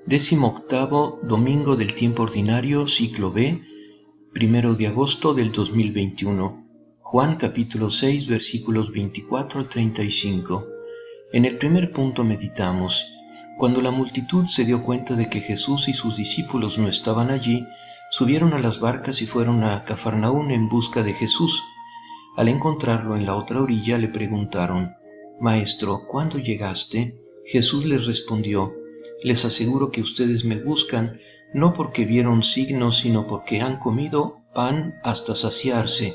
18º domingo del tiempo ordinario, ciclo B, 1 de agosto del 2021. Juan capítulo 6, versículos 24 al 35. En el primer punto meditamos: cuando la multitud se dio cuenta de que Jesús y sus discípulos no estaban allí, subieron a las barcas y fueron a Cafarnaún en busca de Jesús. Al encontrarlo en la otra orilla le preguntaron: Maestro, ¿cuándo llegaste? Jesús les respondió: Les aseguro que ustedes me buscan, no porque vieron signos, sino porque han comido pan hasta saciarse.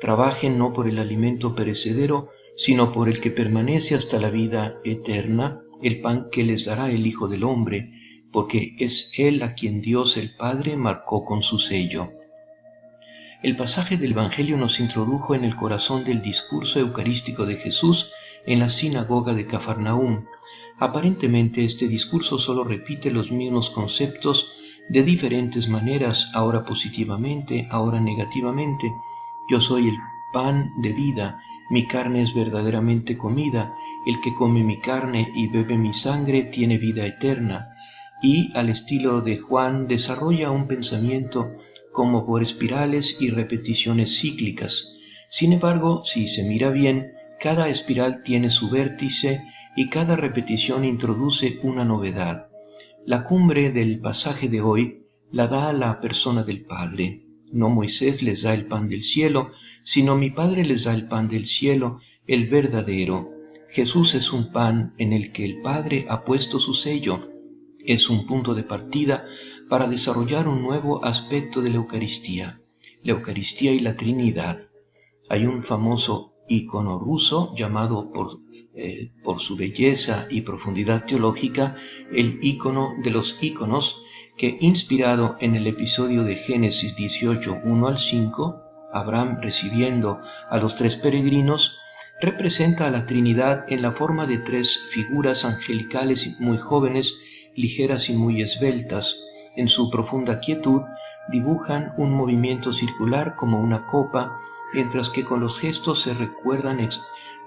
Trabajen no por el alimento perecedero, sino por el que permanece hasta la vida eterna, el pan que les dará el Hijo del Hombre, porque es Él a quien Dios el Padre marcó con su sello. El pasaje del Evangelio nos introdujo en el corazón del discurso eucarístico de Jesús en la sinagoga de Cafarnaún. Aparentemente este discurso solo repite los mismos conceptos de diferentes maneras, ahora positivamente, ahora negativamente. Yo soy el pan de vida, mi carne es verdaderamente comida, el que come mi carne y bebe mi sangre tiene vida eterna. Y al estilo de Juan desarrolla un pensamiento como por espirales y repeticiones cíclicas. Sin embargo, si se mira bien, cada espiral tiene su vértice y cada repetición introduce una novedad. La cumbre del pasaje de hoy la da la persona del Padre. No Moisés les da el pan del cielo, sino mi Padre les da el pan del cielo, el verdadero. Jesús es un pan en el que el Padre ha puesto su sello. Es un punto de partida para desarrollar un nuevo aspecto de la Eucaristía y la Trinidad. Hay un famoso ícono ruso llamado por su belleza y profundidad teológica el ícono de los íconos, que, inspirado en el episodio de Génesis 18, 1 al 5, Abraham recibiendo a los tres peregrinos, representa a la Trinidad en la forma de tres figuras angelicales muy jóvenes, ligeras y muy esbeltas. En su profunda quietud dibujan un movimiento circular como una copa, mientras que con los gestos se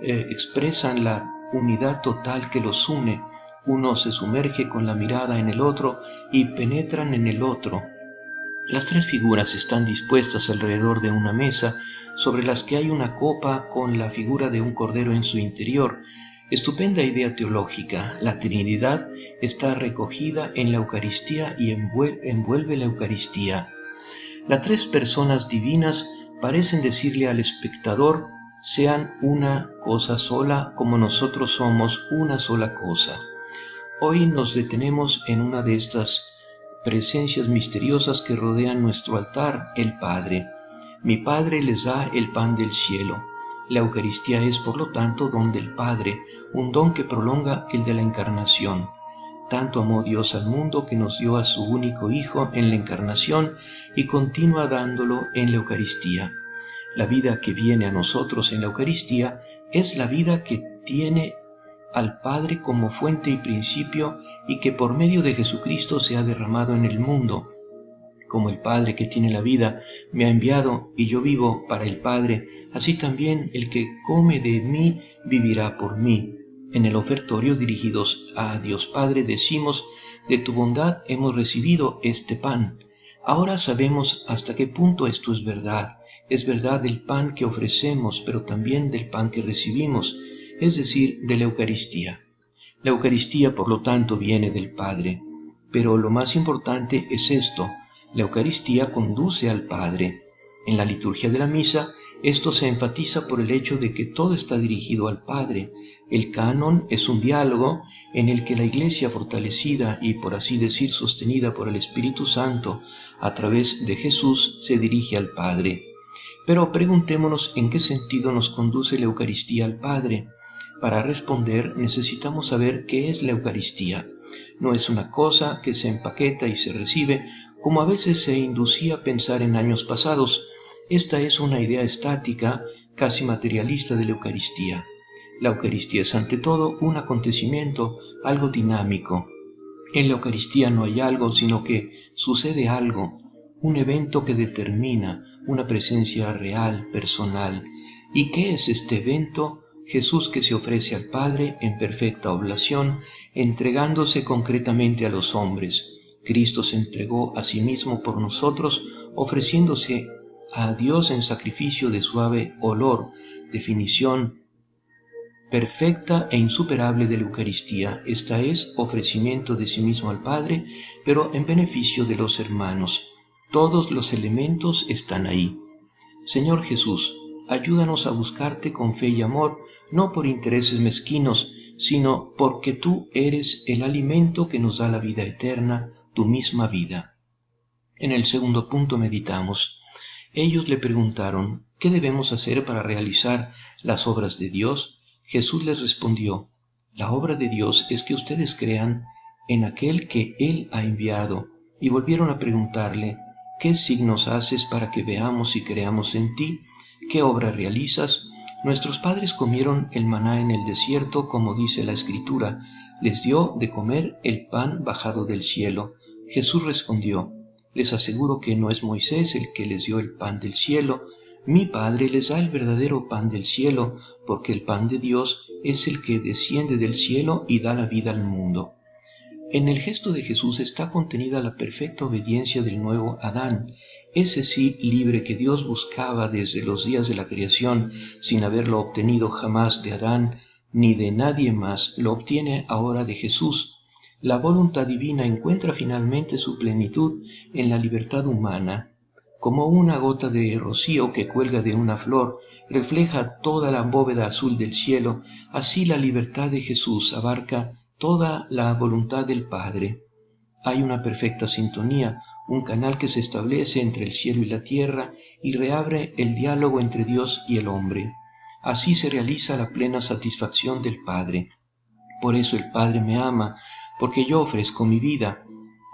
expresan la unidad total que los une. Uno se sumerge con la mirada en el otro y penetran en el otro. Las tres figuras están dispuestas alrededor de una mesa, sobre las que hay una copa con la figura de un cordero en su interior. Estupenda idea teológica. La Trinidad está recogida en la Eucaristía y envuelve la Eucaristía. Las tres personas divinas parecen decirle al espectador: sean una cosa sola como nosotros somos una sola cosa. Hoy nos detenemos en una de estas presencias misteriosas que rodean nuestro altar, el Padre. Mi Padre les da el pan del cielo. La Eucaristía es, por lo tanto, don del Padre, un don que prolonga el de la Encarnación. Tanto amó Dios al mundo que nos dio a su único Hijo en la Encarnación y continúa dándolo en la Eucaristía. La vida que viene a nosotros en la Eucaristía es la vida que tiene al Padre como fuente y principio y que por medio de Jesucristo se ha derramado en el mundo. Como el Padre que tiene la vida me ha enviado y yo vivo para el Padre, así también el que come de mí vivirá por mí. En el ofertorio dirigidos a Dios Padre decimos: de tu bondad hemos recibido este pan. Ahora sabemos hasta qué punto esto es verdad. Es verdad del pan que ofrecemos, pero también del pan que recibimos, es decir, de la Eucaristía. La Eucaristía, por lo tanto, viene del Padre. Pero lo más importante es esto: la Eucaristía conduce al Padre. En la liturgia de la misa, esto se enfatiza por el hecho de que todo está dirigido al Padre. El canon es un diálogo en el que la Iglesia, fortalecida y, por así decir, sostenida por el Espíritu Santo a través de Jesús, se dirige al Padre. Pero preguntémonos en qué sentido nos conduce la Eucaristía al Padre. Para responder necesitamos saber qué es la Eucaristía. No es una cosa que se empaqueta y se recibe, como a veces se inducía a pensar en años pasados. Esta es una idea estática, casi materialista de la Eucaristía. La Eucaristía es ante todo un acontecimiento, algo dinámico. En la Eucaristía no hay algo, sino que sucede algo, un evento que determina una presencia real, personal. ¿Y qué es este evento? Jesús que se ofrece al Padre en perfecta oblación, entregándose concretamente a los hombres. Cristo se entregó a sí mismo por nosotros, ofreciéndose a Dios en sacrificio de suave olor, definición perfecta e insuperable de la Eucaristía. Esta es ofrecimiento de sí mismo al Padre, pero en beneficio de los hermanos. Todos los elementos están ahí. Señor Jesús, ayúdanos a buscarte con fe y amor, no por intereses mezquinos, sino porque tú eres el alimento que nos da la vida eterna, tu misma vida. En el segundo punto meditamos. Ellos le preguntaron, ¿qué debemos hacer para realizar las obras de Dios? Jesús les respondió, la obra de Dios es que ustedes crean en aquel que Él ha enviado. Y volvieron a preguntarle, ¿qué signos haces para que veamos y creamos en ti? ¿Qué obra realizas? Nuestros padres comieron el maná en el desierto, como dice la Escritura, les dio de comer el pan bajado del cielo. Jesús respondió, les aseguro que no es Moisés el que les dio el pan del cielo, mi Padre les da el verdadero pan del cielo, porque el pan de Dios es el que desciende del cielo y da la vida al mundo. En el gesto de Jesús está contenida la perfecta obediencia del nuevo Adán, ese sí libre que Dios buscaba desde los días de la creación, sin haberlo obtenido jamás de Adán ni de nadie más, lo obtiene ahora de Jesús. La voluntad divina encuentra finalmente su plenitud en la libertad humana. Como una gota de rocío que cuelga de una flor refleja toda la bóveda azul del cielo, así la libertad de Jesús abarca toda la voluntad del Padre. Hay una perfecta sintonía, un canal que se establece entre el cielo y la tierra y reabre el diálogo entre Dios y el hombre. Así se realiza la plena satisfacción del Padre. Por eso el Padre me ama, porque yo ofrezco mi vida.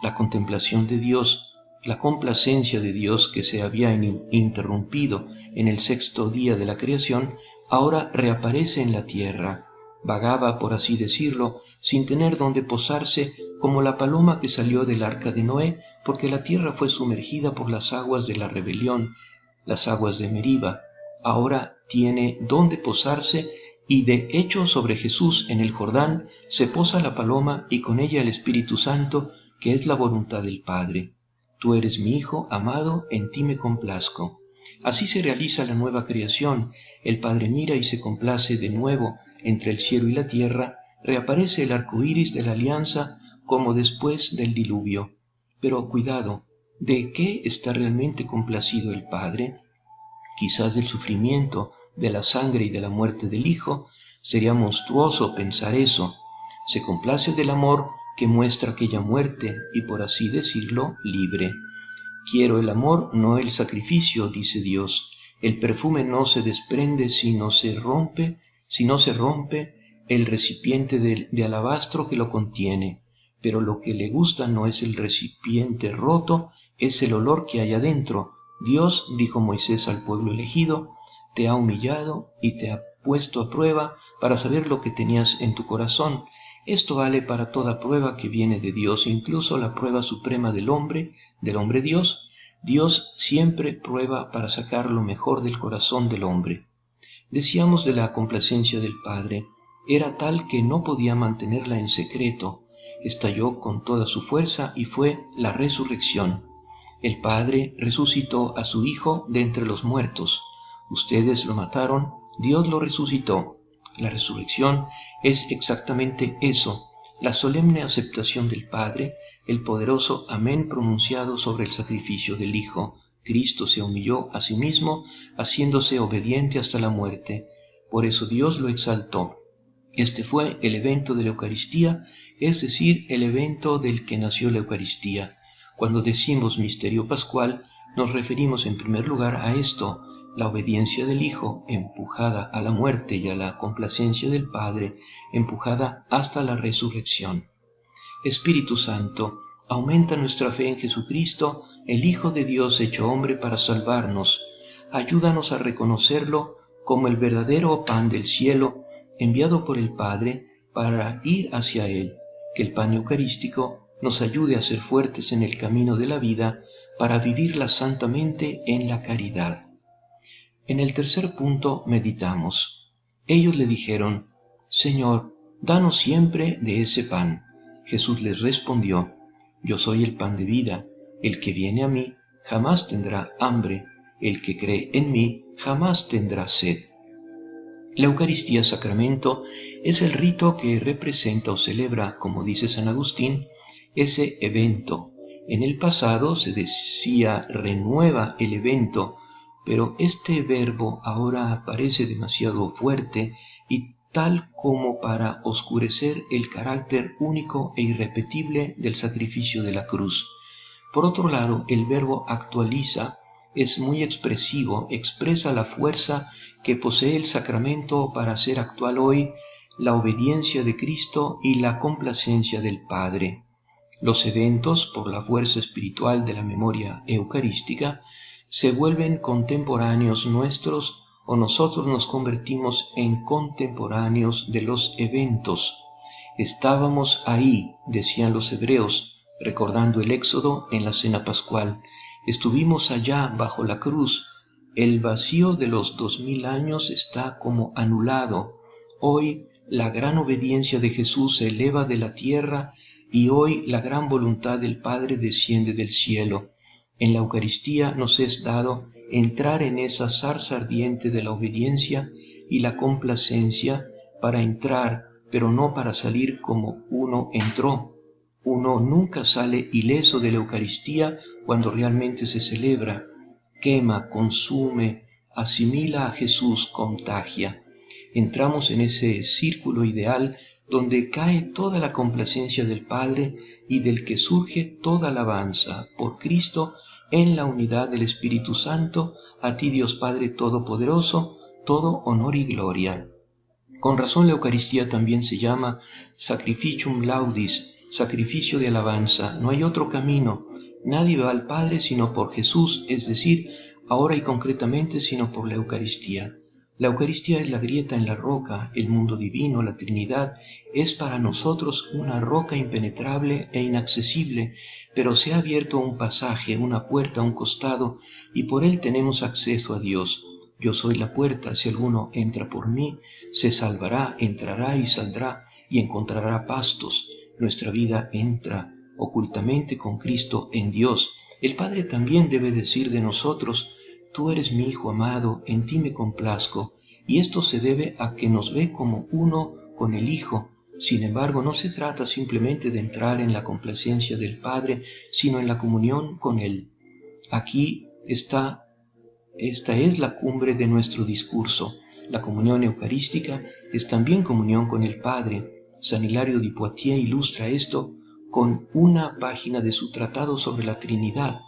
La contemplación de Dios, la complacencia de Dios que se había interrumpido en el sexto día de la creación, ahora reaparece en la tierra. Vagaba, por así decirlo, sin tener donde posarse, como la paloma que salió del arca de Noé, porque la tierra fue sumergida por las aguas de la rebelión, las aguas de Meriba. Ahora tiene donde posarse, y de hecho sobre Jesús en el Jordán se posa la paloma y con ella el Espíritu Santo, que es la voluntad del Padre. Tú eres mi Hijo amado, en ti me complazco. Así se realiza la nueva creación. El Padre mira y se complace de nuevo entre el cielo y la tierra. Reaparece el arco iris de la alianza como después del diluvio. Pero cuidado, ¿de qué está realmente complacido el Padre? Quizás del sufrimiento, de la sangre y de la muerte del Hijo. Sería monstruoso pensar eso. Se complace del amor que muestra aquella muerte y, por así decirlo, libre. Quiero el amor, no el sacrificio, dice Dios. El perfume no se desprende si no se rompe el recipiente de alabastro que lo contiene. Pero lo que le gusta no es el recipiente roto, es el olor que hay adentro. Dios, dijo Moisés al pueblo elegido, te ha humillado y te ha puesto a prueba para saber lo que tenías en tu corazón. Esto vale para toda prueba que viene de Dios, incluso la prueba suprema del hombre Dios. Dios siempre prueba para sacar lo mejor del corazón del hombre. Decíamos de la complacencia del Padre, era tal que no podía mantenerla en secreto, estalló con toda su fuerza y fue la resurrección. El Padre resucitó a su Hijo de entre los muertos. Ustedes lo mataron, Dios lo resucitó. La resurrección es exactamente eso, la solemne aceptación del Padre, el poderoso amén pronunciado sobre el sacrificio del Hijo. Cristo se humilló a sí mismo, haciéndose obediente hasta la muerte. Por eso Dios lo exaltó. Este fue el evento de la Eucaristía, es decir, el evento del que nació la Eucaristía. Cuando decimos misterio pascual, nos referimos en primer lugar a esto, la obediencia del Hijo, empujada a la muerte, y a la complacencia del Padre, empujada hasta la resurrección. Espíritu Santo, aumenta nuestra fe en Jesucristo, el Hijo de Dios hecho hombre para salvarnos. Ayúdanos a reconocerlo como el verdadero pan del cielo, enviado por el Padre para ir hacia Él. Que el pan eucarístico nos ayude a ser fuertes en el camino de la vida para vivirla santamente en la caridad. En el tercer punto meditamos. Ellos le dijeron: Señor, danos siempre de ese pan. Jesús les respondió: Yo soy el pan de vida. El que viene a mí jamás tendrá hambre. El que cree en mí jamás tendrá sed. La Eucaristía Sacramento es el rito que representa o celebra, como dice San Agustín, ese evento. En el pasado se decía renueva el evento, pero este verbo ahora parece demasiado fuerte y tal como para oscurecer el carácter único e irrepetible del sacrificio de la cruz. Por otro lado, el verbo actualiza es muy expresivo, expresa la fuerza que posee el sacramento para hacer actual hoy la obediencia de Cristo y la complacencia del Padre. Los eventos, por la fuerza espiritual de la memoria eucarística, se vuelven contemporáneos nuestros o nosotros nos convertimos en contemporáneos de los eventos. Estábamos ahí, decían los hebreos, recordando el Éxodo en la cena pascual. Estuvimos allá bajo la cruz. El vacío de los 2000 años está como anulado. Hoy la gran obediencia de Jesús se eleva de la tierra y hoy la gran voluntad del Padre desciende del cielo. En la Eucaristía nos es dado entrar en esa zarza ardiente de la obediencia y la complacencia para entrar, pero no para salir como uno entró. Uno nunca sale ileso de la Eucaristía cuando realmente se celebra. Quema, consume, asimila a Jesús, contagia. Entramos en ese círculo ideal donde cae toda la complacencia del Padre y del que surge toda alabanza por Cristo en la unidad del Espíritu Santo, a ti Dios Padre Todopoderoso, todo honor y gloria. Con razón la Eucaristía también se llama Sacrificium Laudis, sacrificio de alabanza. No hay otro camino. Nadie va al Padre sino por Jesús, es decir, ahora y concretamente sino por la Eucaristía. La Eucaristía es la grieta en la roca, el mundo divino, la Trinidad, es para nosotros una roca impenetrable e inaccesible, pero se ha abierto un pasaje, una puerta, un costado, y por él tenemos acceso a Dios. Yo soy la puerta, si alguno entra por mí, se salvará, entrará y saldrá, y encontrará pastos. Nuestra vida entra ocultamente con Cristo en Dios. El Padre también debe decir de nosotros: Tú eres mi Hijo amado, en ti me complazco, y esto se debe a que nos ve como uno con el Hijo. Sin embargo, no se trata simplemente de entrar en la complacencia del Padre, sino en la comunión con Él. Esta es la cumbre de nuestro discurso. La comunión eucarística es también comunión con el Padre. San Hilario de Poitiers ilustra esto con una página de su tratado sobre la Trinidad.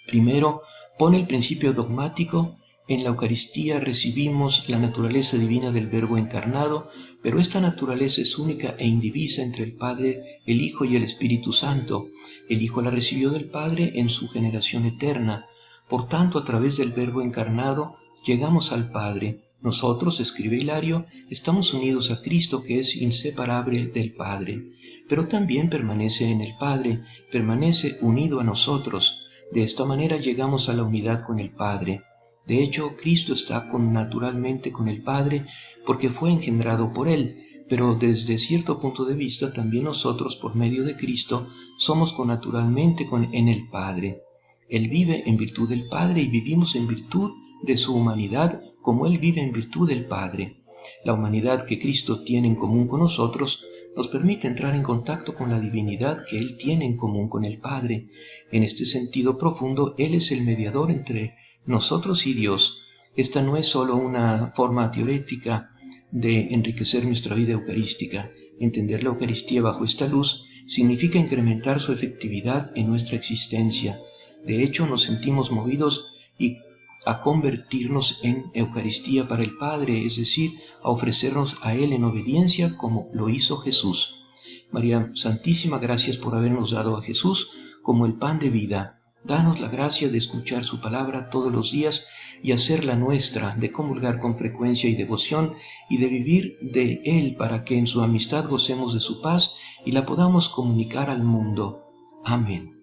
Primero, pone el principio dogmático: en la Eucaristía recibimos la naturaleza divina del Verbo encarnado, pero esta naturaleza es única e indivisa entre el Padre, el Hijo y el Espíritu Santo. El Hijo la recibió del Padre en su generación eterna. Por tanto, a través del Verbo encarnado, llegamos al Padre. Nosotros, escribe Hilario, estamos unidos a Cristo, que es inseparable del Padre, pero también permanece en el Padre, permanece unido a nosotros. De esta manera llegamos a la unidad con el Padre. De hecho, Cristo está naturalmente con el Padre porque fue engendrado por Él, pero desde cierto punto de vista también nosotros, por medio de Cristo, somos connaturalmente en el Padre. Él vive en virtud del Padre y vivimos en virtud de su humanidad, como Él vive en virtud del Padre. La humanidad que Cristo tiene en común con nosotros nos permite entrar en contacto con la divinidad que Él tiene en común con el Padre. En este sentido profundo, Él es el mediador entre nosotros y Dios. Esta no es solo una forma teorética de enriquecer nuestra vida eucarística. Entender la Eucaristía bajo esta luz significa incrementar su efectividad en nuestra existencia. De hecho, nos sentimos movidos a convertirnos en Eucaristía para el Padre, es decir, a ofrecernos a Él en obediencia como lo hizo Jesús. María Santísima, gracias por habernos dado a Jesús como el pan de vida. Danos la gracia de escuchar su palabra todos los días y hacerla nuestra, de comulgar con frecuencia y devoción y de vivir de Él para que en su amistad gocemos de su paz y la podamos comunicar al mundo. Amén.